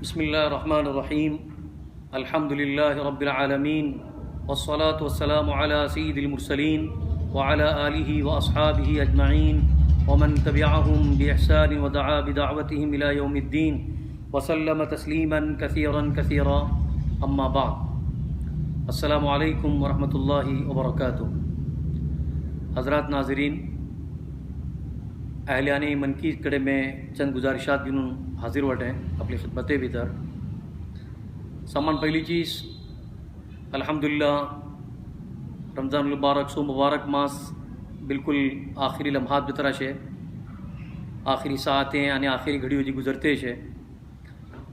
بسم اللہ الرحمن الرحیم الحمد للہ رب العالمین والصلاة والسلام علی سید المرسلین وعلی آلہ واصحابہ اجمعین ومن تبعہم بإحسان ودعا بدعوتہم الی یوم الدین وسلم تسلیما کثیرا کثیرا اما بعد السلام علیکم ورحمۃ اللہ وبرکاتہ۔ حضرات ناظرین، اہلیان منکی کڑے میں چند گزارشات گنوں حاضر وٹیں اپنی خدمت بھیتر۔ سامان پہلی چیز الحمدللہ رمضان المبارک سو مبارک ماس بالکل آخری لمحات بترا شے، آخری ساعتیں یعنی آخری گھڑی ہوجی گزرتے شے۔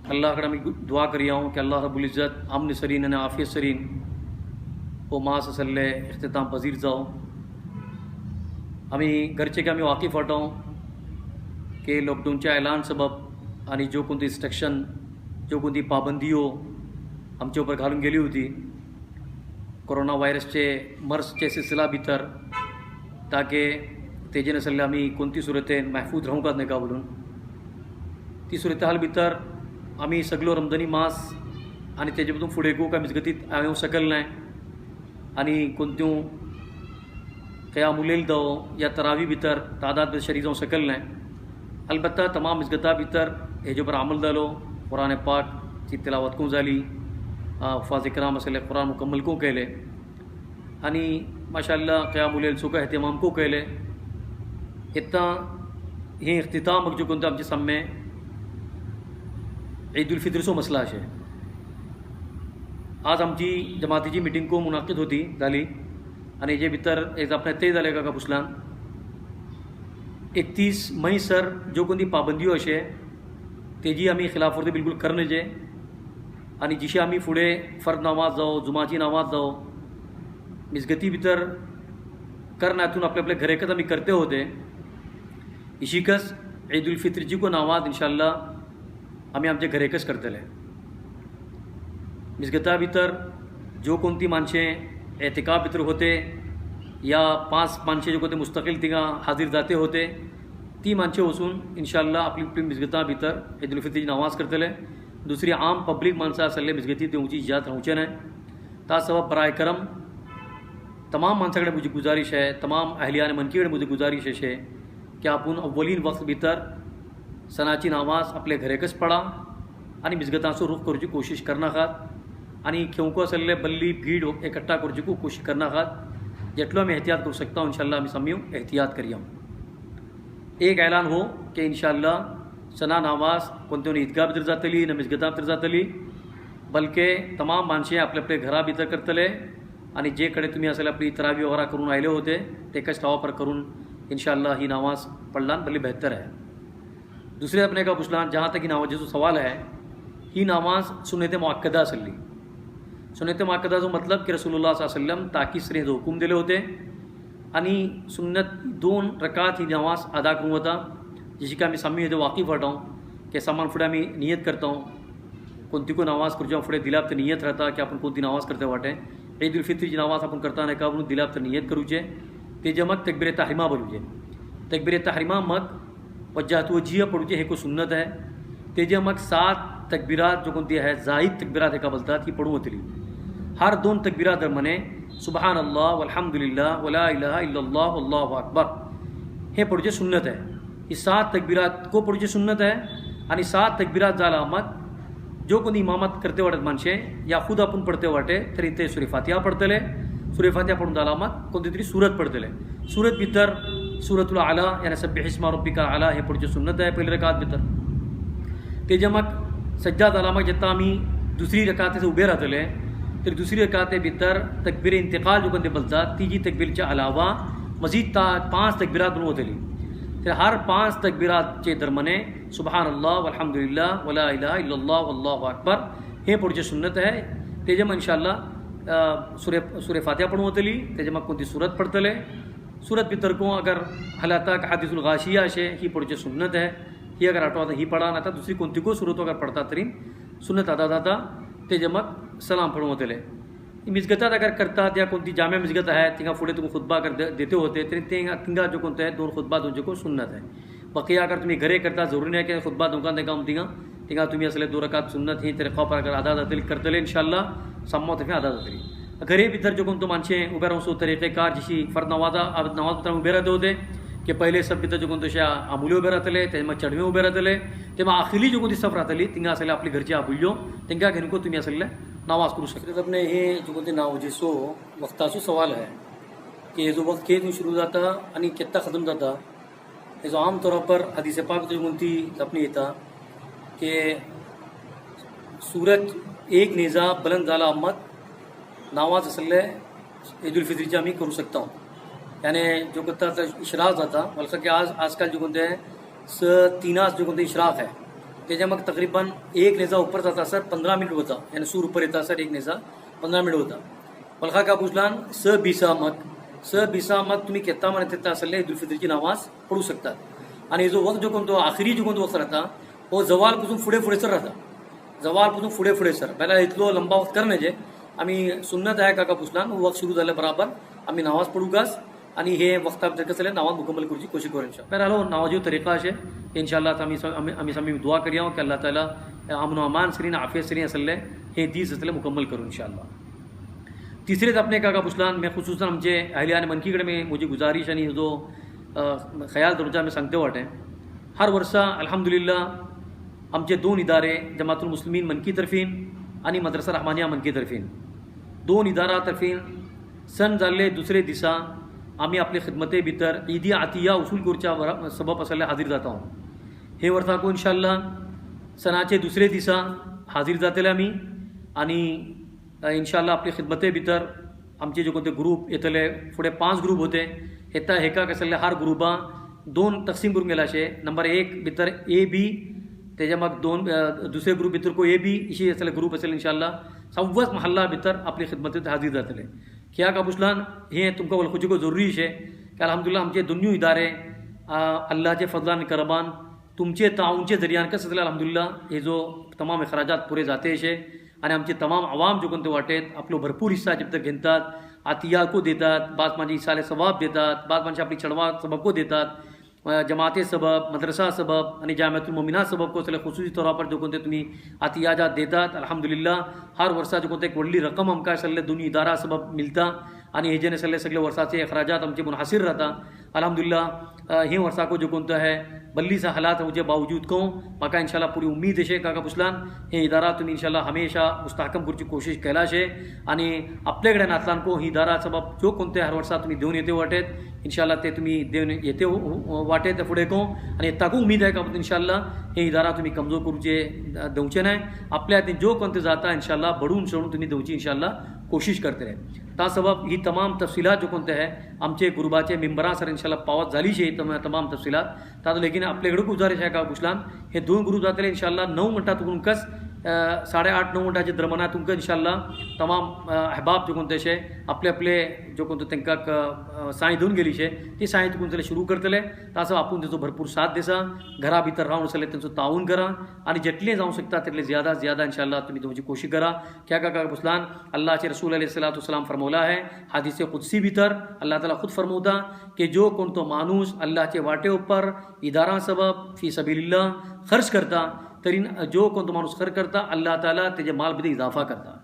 اللہ کڑا میں دعا کریا ہوں کہ اللہ رب العزت امن سرین یعنی عافیت سرین وہ ماس اصلے اختتام پذیر جاؤ۔ ہمیں گرچہ کہ ہمیں واقف ہٹاؤں کہ لاک ڈاؤن چا اعلان سبب یعنی جو کنتی ریسٹرکشن جو کنتی پابندیوں ہم چے اوپر گھالوں گیلی ہوتی کورونا وائرس چے مرض چے سلسلہ بھیتر تاکہ تیجے نسل ہمیں کنتی صورتیں محفوظ رہوں کا نکا بولوں تی صورتحال بھیتر ہمیں سگلو رمضانی ماس یعنی تیجے بدوں فوڑے کو کا مزگتی آئیوں سکل لیں یعنی کنتیوں قیام اللیل دو یا تراوی بھیتر تعداد شریزوں سکل لیں۔ البتہ تمام مزگتہ بھیتر جو پر عمل دالو قرآن پاک کی تلاوت کو زالی حفاظ کرام مسئلہ قرآن مکمل کو کہلے یعنی ماشاءاللہ قیام اللیل سو کا اہتمام کو کہلے اتنا یہ اختتام جو کنتا ہم جس ہم میں عید الفطر سو مسئلہ ہے۔ آج ہم جی جماعتی جی میٹنگ کو منعقد ہوتی دالی یعنی یہ بھیتر ایک اپنے تیز دالے کا پسلان 31 مئی سر جو کندی پابندیوں ہے تیجی ہمیں خلاف ورزی بالکل کرنے جے یعنی جیسے ہمیں فوڑے فرد نماز جاؤ جماعتی نماز جاؤ مزگتی بھیتر کرنا تون اپنے اپنے گھرے کا ہمیں کرتے ہوتے اسی کس عید الفطر جی کو نماز انشاءاللہ ہمیں ہم جے گھرے کس کرتے لیں۔ مزگتا بھیتر جو کنتی مانچیں اعتکاف بھیتر ہوتے یا 5 مانچے جو کہتے مستقل تیگا حاضر جاتے ہوتے تی مانچے حسون انشاءاللہ اپنی اپنی مزگتہ بھیتر عید الفطر کی نماز کرتے لیں۔ دوسری عام پبلک مانسا صلی مزگتی تے اونچی جات پہنچے ہیں تا سبب برائے کرم تمام مانسا کڑے مجھے گزارش ہے، تمام اہلیان منکی کڑے مجھے گزارش ہے کہ اپن اولین وقت بھیتر سناچی نماز اپنے گھرے کس پڑھا یعنی مزگتاں سے رخ کرجی کوشش کرنا خواہ یعنی کیوں کو اصل بلی بھیڑ اکٹھا کرجی کو کوشش کرنا خواہ جتلوں میں احتیاط کر سکتا ہوں انشاءاللہ میں سمیوں احتیاط کریاں۔ ایک اعلان ہو کہ انشاءاللہ سنا نماز کنتوں نے عیدگاہ بھیتر جاتے لی نہ مزگتہ بھیتر جاتے لی بلکہ تمام مانشیں اپنے اپنے گھرہ بھیتر کرتے لے یعنی جے کڑے تمہیں اصل اپنی تراوی وغیرہ کرون آئلے ہوتے ٹیکس ٹاوا پر کرون انشاءاللہ ہی نماز پڑھلان بلے بہتر ہے۔ دوسرے اپنے کا پوچھلان جہاں تک ہی نماز جو سوال ہے ہی نماز سنت مؤکدہ سلی سنت مؤکدہ جو مطلب کہ رسول اللہ صلی اللہ علیہ وسلم تاکہ سرے جو حکم دلے ہوتے یعنی سنت 2 رکعت ہی نماز ادا کروں ہوتا جس کا میں سمی جو واقف ہٹاؤں کہ سامان فڑا میں نیت کرتا ہوں کنتی کو نماز کر جاؤں فڑے دلاب تو نیت رہتا کہ اپن کنتی نماز کرتے واٹیں عید الفطر کی نماز اپن کرتا ہے کہ اپن دلاب تو نیت کرو جے تے جمک تکبیر تحریمہ بلو جے تکبیر تحریمہ مک وجہت وجیہ پڑھو جے ہے کو سنت ہے تے جمک 7 تکبیرات جو کنتی ہے زائد تکبیرات ہے کا بلتا تھی پڑھوں ہوتی ہر 2 تکبیرات در منے سبحان اللہ والحمدللہ ولا الہ الا اللہ واللہ اکبر ہے پڑھو جے سنت ہے۔ یہ 7 تکبیرات کو پڑھو جے سنت ہے یعنی 7 تکبیرات زال آمد جو کن امامت کرتے وقت منشے یا خود اپن پڑھتے وقت تریتے سورہ فاتحہ پڑھتے لے سورہ فاتحہ پڑھن زال آمد کن تیتری سورت پڑھتے لے سورت بھیتر سورت العلا یعنی سبح اسم ربک الاعلی ہے پڑھو جے سنت ہے پہلی رکعت بھیتر تے جمک سجدہ زال آمد جتا ہمیں دوسری رکعت سے ابے رہتے لے پھر دوسری رکعت بھیتر تکبیر انتقال جو کندے بلتا تیجی تکبیر چا علاوہ مزید 5 تکبیرات بنو ہوتے لی پھر ہر 5 تکبیرات چے درمنے سبحان اللہ والحمدللہ ولا الہ الا اللہ واللہ اکبر ہے پڑھ جے سنت ہے تیجم انشاءاللہ سورہ فاتحہ پڑھوں ہوتے لی تیجم کنتی سورت پڑھتے لے سورت بھیتر کو اگر حلاتا کہ حدیث الغاشیہ شے ہی پڑھ جے سنت ہے ہی اگر اٹھوا تھا ہی پڑھا نہ تھا دوسری کنتی کو صورتوں اگر پڑھتا ترین سنت ادا داتا تیجمک سلام پڑھوں ہوتے لے مزگتہ اگر کرتا یا کنتی جامع مزگتہ ہے تنگا فوڑے تم خطبہ کر دیتے ہوتے تنگا جو کنتے ہے 2 خطبہ دو جو کو سنت ہے بقیہ اگر تمہیں گھرے کرتا ضروری نہیں ہے کہ خطبہ دوں گا دیکھا ہم تنگا तिंगा तुम्ही असले 2 रकात सुन्नत ही तरीका पर अगर अदा जातली करतले इंशाल्लाह सम्मो तफे अदा जातली घरे भीतर जो कोण तो माणसे उभे राहून सो तरीक़ेकार जशी फर्द नमाज पत्र उभे राहते होते की पहिले सब भीतर जो कोण तशा आमुले उभे राहतले तेव्हा चढवे उभे राहतले तेव्हा आखिली जो कोणती सफ राहतली तिंगा असले आपली घरची आबुल्यो तिंगा घेऊन को तुम्ही असले नमाज करू शकते अपने हे जो कोणते नाव जिसो वक्ताचो सवाल है कि ये जो वक्त के दिन शुरू जाता आणि कितना ख़त्म जाता ये जो आम तौर पर हदीस पाक जो कोणती अपनी येता कि सूरज एक नेजा बुलंद झाला अहमद नावाज असले ईदुल फित्रीची आम्ही करू शकता यानी जो कोणता इशराक जाता बल्कि की आजकल जो कोणते 3 जो कोणते इशराक है त्याच्या मग तकरीबन एक नेजा ऊपर जाता सर 15 मिनट होता यानी सूर ऊपर येता सर एक नेजा 15 मिनट होता बल्कि का पुछलान 20 मग तुम्ही कितना मन तिथं असले ईदुल फित्रीची नमाज पढू शकतात आणि जो वक्त जो कोणतो आखिरी जो कोणतो वक्त राहता वो जवालपासून पुढे सर राहता जवालपासून पुढे सर पहिला इतलो लंबा वक्त करणे जे आम्ही सुन्नत आहे काका पुछलान वक्त सुरू झाल्या बराबर आम्ही नमाज पढूगास आणि हे वक्त कसले नमाज मुकम्मल करूची कोशिश करू इंशाल्लाह पहिला नमाजो तरीका असे इंशाल्लाह आम्ही दुआ करिया कि अल्लाह ताला अमन व अमान सरीन आफियत सरीन असले हे दीस असले मुकम्मल करू इंशाल्लाह तिसरेच अपने काका पुछलान मैं खुसूसन आमचे अहलियान मनकीकडे में मुझे गुजारिश आणि जो ख्याल दर्जा में सांगते वाटे हर वर्षा अल्हम्दुलिल्लाह आमचे 2 इदारे जमातुल मुस्लिमीन मनकी तर्फीन आणि मद्रसा रहमानिया मनकी तर्फीन 2 इदारा तर्फीन सन जाल्ले दुसरे दिसा आम्ही आपले खिदमते भितर ईदी आतिया उसूल करच्या सबब असले हाजीर जाता हे वर्साको इंशाल्लाह सणाचे दुसरे दिसा हाजीर जातले आम्ही आणि इंशाल्लाह आपली खिदमते भितर आमचे जे कोणते ग्रुप येतले फुडें 5 ग्रुप होते येता हेका कसले हर ग्रुपा 2 तकसीम करून गेला अशे नंबर 1 भितर ए बी तेजा मग 2 दुसरे ग्रुप भितर को ए बी इशी असले ग्रुप असेल इंशाल्लाह सव्वस महल्ला भितर आपली खिदमते हाजीर जातले क्या का पुछलान हे तुमका वळखुची को जरुरी शे की अल्हम्दुलिल्लाह आमचे दोन्ही इदारे अल्लाहचे फजलान करबान तुमचे ताऊनचे जरियान कसं जातले अल्हम्दुलिल्लाह हे जो तमाम अखराजात पुरे जाते शे आणि आमचे तमाम आवाम जो कोणते वाटेत आपलो भरपूर हिस्सा जब तक घेतात आतिया को देतात बाद माझी इसाले सवाब देतात बाद माझी आपली चढवा सबब को देतात जमाते सबब मदरसा सबब आणि जामियातुल मोमिना सबब को असले खुसूसी तौर पर जो कोणते तुम्ही आतियाजात देतात अल्हम्दुलिल्लाह हर वर्षा जो कोणते एक व्हडली रक्कम आमकां असले दोन्ही इदारा सबब मिळता आणि हे जेने सगळे वर्षाचे अखराजात आमचे मुनहसिर रहता अल्हम्दुलिल्लाह हे वर्षाको जो कोणतं है बल्ली सा हालात मुझे बावजूद को म्हाका इंशाल्लाह पूरी उम्मीद है काका पुछलान हे इदारा तुम्ही इंशाल्लाह हमेशा मुस्तहकम करची कोशिश केला शे आणि आपल्याकडे नातलान को ही इदारा सबब जो कोणते हर वर्षा तुम्ही देऊन येते वाटेत इंशाल्लाह ते तुम्ही देऊन येते वाटेत फुडें को आणि ताकू उम्मीद आहे का इंशाल्लाह हे इदारा तुम्ही कमजोर करूचे देऊचे नाही आपल्या हातीन जो कोणते जाता इंशाल्लाह बडून सोडून तुम्ही देऊची इंशाल्लाह कोशिश करतले ता सबब ही तमाम तफसिलात जो कोणते है आमचे गुरुबाचे मेंबरां सर इंशाल्लाह पावत झाली शे तमाम तफसिलात ता लेकिन आपल्याकडे गुजारिश आहे का पुछलान हे 2 ग्रुप जातले इंशाल्लाह 9 मिनटात तुमकस 8:30-9 मिनटाच्या दरम्यान तुमकां इंशाल्लाह तमाम अहबाब जो कोणते शे आपले जो कोणतो तांकां साय देऊन गेली शे ती साय तुमचे सुरू करतले तासो आपूण त्याचो भरपूर साथ देसा घरा भितर राहून असले त्यांचो ताऊन करा आणि जेटले जावं शकता तितले ज्यादा इंशाल्लाह तुम्ही तुमची कोशिश करा क्या काका पुछलान अल्लाह के रसूल अलैहिस्सलातु वस्सलाम फरमौला है हदीस कुदसी भीतर अल्लाह ताला खुद फरमौता कि जो कोणतो माणूस अल्लाहचे वाटे ऊपर इदारा सबब फी सबीलिल्लाह खर्च करता तरी जो कोणतो माणूस खर्च करता अल्लाह ताला तेजे माल भितर इजाफा करता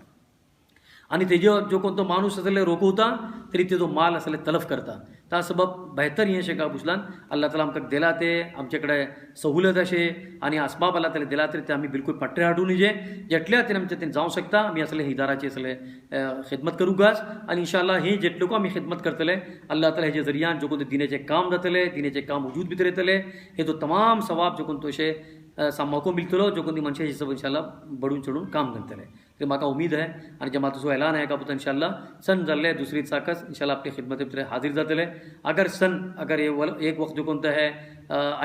आणि तेजो जो कोणतो माणूस असले रोखवता तरी तेजो माल असले तलफ करता ता सबब बेहतर हे शेका पुछलान अल्लाह ताला आमकां दिला ते आमच्याकडे सहूलत अशे आणि असबाब अल्लाह ताला दिला तरी ते आम्ही बिलकुल पट्टे हाडून जे जेटल्या ते आमच्या ते जावं शकता आम्ही असले हिदाराचे असले खिदमत करूगाच आणि इंशाल्लाह हे जेटलो आम्ही खिदमत करतले अल्लाह ताला हेजे जरियान जो कोणते दिनेचे काम जातले दिनेचे काम वजूद भितर येतले हे तो तमाम सवाब जो कोणतो अशे सामको मिळतलो जो कोणती मनशे हिशोब इंशाल्लाह बडून चढून काम करतले ते म्हाका उम्मीद है आणि जमातचो ऐलान है का पुत इंशाल्लाह सन जाल्ले दुसरी चाकस इंशाल्लाह आपली खिदमत भितर हाजीर जातले अगर ये एक वक्त जो कोणतं है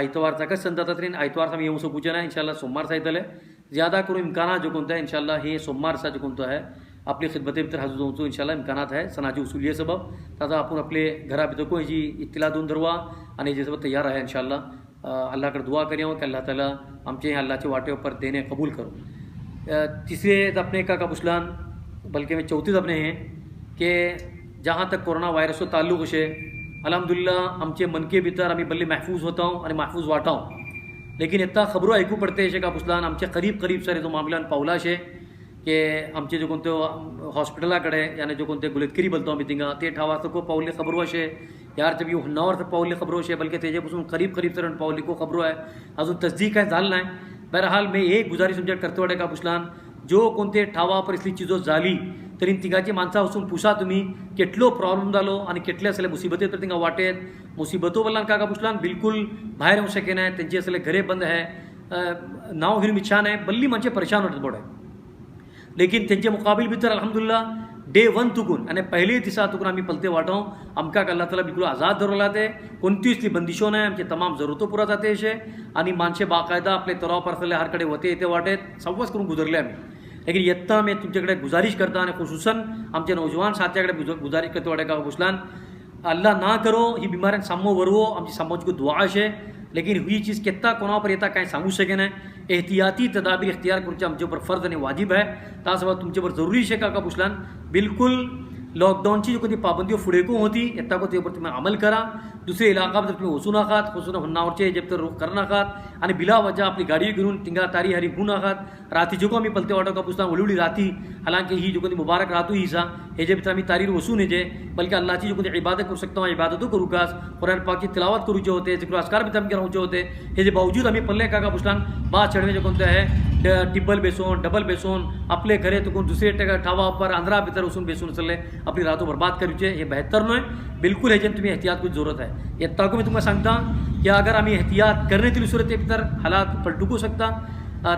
आयतवार चाकस सन जाता तरी आयतवार आमी येवं सोपूचे ना इंशाल्लाह सोमवार जायतले ज्यादा करून इम्कानात जो कोणतं है इंशाल्लाह हे सोमवार सा जो कोणतं है आपली खिदमते भितर हाजीर जावचो इंशाल्लाह इम्कानात है सणाची उसूलिये सबब ताजा आपूण आपले घरा भितर को हेजी इत्तिला दोन धरवा आणि हेजे सबब तयार आहे इंशाल्लाह अल्लाह कर दुआ करियो कि अल्लाह ताला आमचे अल्लाह के वाटे ऊपर देने कबूल करो तीसरे अपने का पुछलान बल्कि मैं चौथीच अपने हैं कि जहाँ तक कोरोना वायरस को ताल्लुक है अल्हम्दुलिल्लाह आमचे मनके भितर आमी बल्ले महफूज होता आणि महफूज वाटाव लेकिन येता खबरो ऐकू पडते शेका पुसलान आमचे करीब सारे जो मामल्यान पावला शे की आमचे जो कोणते हॉस्पिटलाकडे यानी जो कोणते गुलेतकरी बोलतो आम्ही थिंगा ते ठावा को पावले खबरो अशे यार तबी हुन्नावर तर पावले खबरो अशे बल्कि तेजेपासून करीब सर पावले को खबरो आहे अजून तस्दीक काय झालं नाही. बहरहाल मैं एक गुजारिश तुमच्या करते वाटे का पुसलान जो कोणते ठावापर इसली चिजो झाली तरी तिंगाची माणसा वचून पुसा तुम्ही केटलो प्रॉब्लेम जालो आणि केटले असले मुसीबते तर तिंगा वाटेत मुसीबतो बल्लान का पुसलान बिलकुल बाहेर येऊ शके नाही त्यांचे असले घरे बंद आहे नाव घेऊन इच्छा नाही बल्ली म्हणजे परेशान होतात बोडे लेकिन त्यांचे मुकाबिल भितर अल्हम्दुलिल्लाह डे 1 तुकून आणि पहिले दिसा तुकून आम्ही पलते वाटो आमका अल्लाह ताला बिलकुल आजाद धरला ते कोणतीच ती बंदिशो नाही आमचे तमाम जरूरतो पुरा जाते असे आणि माणसे बाकायदा आपले तराव परसले हरकडे होते येते वाटेत सव्वाच करून गुजरले आम्ही. लेकिन येत्ता मी तुमच्याकडे गुजारिश करता आणि खुसूसन आमचे नौजवान साथ्याकडे गुजारिश करते वाटे का पुसलान अल्लाह ना करो ही बिमाऱ्यान सामो वरवो आमची समाज को दुआ अशे लेकिन ही चीज़ केत्ता कोणा पर येता काय सांगू शके नाही. एहतियाती तदाबीर इख्तियार करचे आमचे ऊपर फर्ज आणि वाजिब आहे त्यासोबत तुमचे ऊपर जरूरी शे का पुसलान बिलकुल लॉकडाऊनची जो कोणती पाबंदी फुडे को होती येता को त्यावर तुम्ही अमल करा. दुसरे इलाका जर तुम्ही वचू नाकात वचून हुन्नावरचे जब तर कर नाकात आणि बिला वजा आपली गाडी घेऊन तिंगा तारी हरी होऊ नाकात राती जो को आम्ही पलते वाटो का पुसलान उलवली राती हालांकि ही जो कोणती मुबारक रातू ही सा हे जे भितर आम्ही तारीर वसून जे बल्कि अल्लाहची जो कोणती इबादत करू शकतो इबादतो करू कास कुरान पाकची तिलावत करूचे होते जिक्र अस्कार भितर आमचे राहूचे होते हे जे बावजूद आम्ही पल्ले का पुसलान बा चढवे जे कोणते आहे टिब्बल बेसून डबल बेसून आपले घरे तुकून दुसरे ठावा पर आंध्रा भितर वसून बेसून चलले आपली रातो बर्बाद करूचे हे बेहतर न्हय बिलकुल हेजेन तुम्ही एहतियात की जरूरत आहे. येता को मी तुम्हाला सांगता की अगर आम्ही एहतियात करण्यातील सूरते भितर हालात पलटू शकता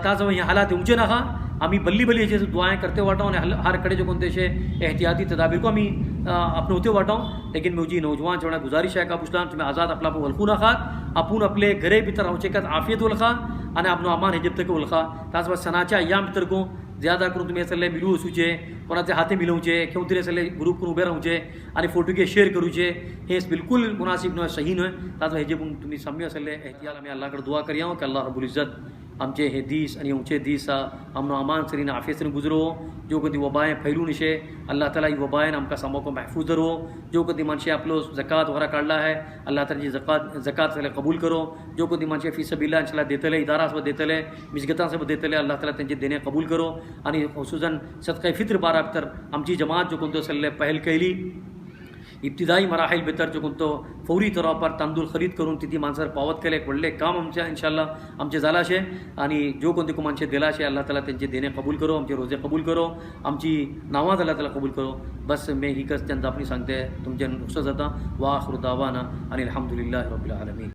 ताजवळ हे हालात येऊचे नका आम्ही बल्ली हेचे दुआएं करते वाटो आणि हर कड़े जो कोणते शे एहतियाती तदाबीर को आम्ही अपनवते वाटो. लेकिन मुझी नौजवान जेवढा गुजारिश आहे का पुसलान तुम्ही आजाद आपला वळखू नकात आपण आपले घरे भितर राहूचे का आफियत वळखा आणि आपलो अमान हे जब तक वळखा त्याचबरोबर सणाच्या अय्याम भितर को ज्यादा करून तुम्ही असले मिलू वसूचे कोणाचे हाते मिलवचे किंवा तरी असले ग्रुप करून उभे राहूचे आणि फोटो के शेअर करूचे हे बिलकुल मुनासिब न्हय सही न्हय. ताजो हेजे तुम्ही सम्य असले एहतियात आम्ही अल्लाह कडे दुआ करिया की अल्लाह रब्बुल इज्जत आमचे हे दीस आणि ऊंचे दीस अमन अमान सरीन आफियत से गुजरो जो कदी वबाएं फैलू निशे अल्लाह ताला ही वबाएं आमका समो को महफूज धरो जो कदी मानशे आपलो ज़कात वगैरह काढला है अल्लाह ताला जी ज़कात सगळे कबूल करो जो कदी मानशे फी सबील्लाह इंशाल्लाह देतले इदारा सब देतले मिसगतां सब देतले अल्लाह ताला त्यांचे देणे कबूल करो आणि खुसूसन सदका फित्र बारा भितर आमची जमात जो कोणतो सल्ले पहल केली इब्तिदाई मराहिल भितर जो कोणतो फौरी तौर पर तांदूळ खरीद करून तिथे माणसार पावत केले एक व्हडले काम आमच्या इंशाल्लाह आमचे जाला शे आणि जो कोणते को माणसे दिला शे अल्लाह ताला त्यांचे देणे कबूल करो आमचे रोजे कबूल करो आमची नावाज अल्लाह ताला कबूल करो. बस मैं ही कस त्यांचा आपण सांगते तुमचे नुकसान जाता वा आखिर दावाना आणि अल्हम्दुलिल्लाहि रब्बिल आलमीन.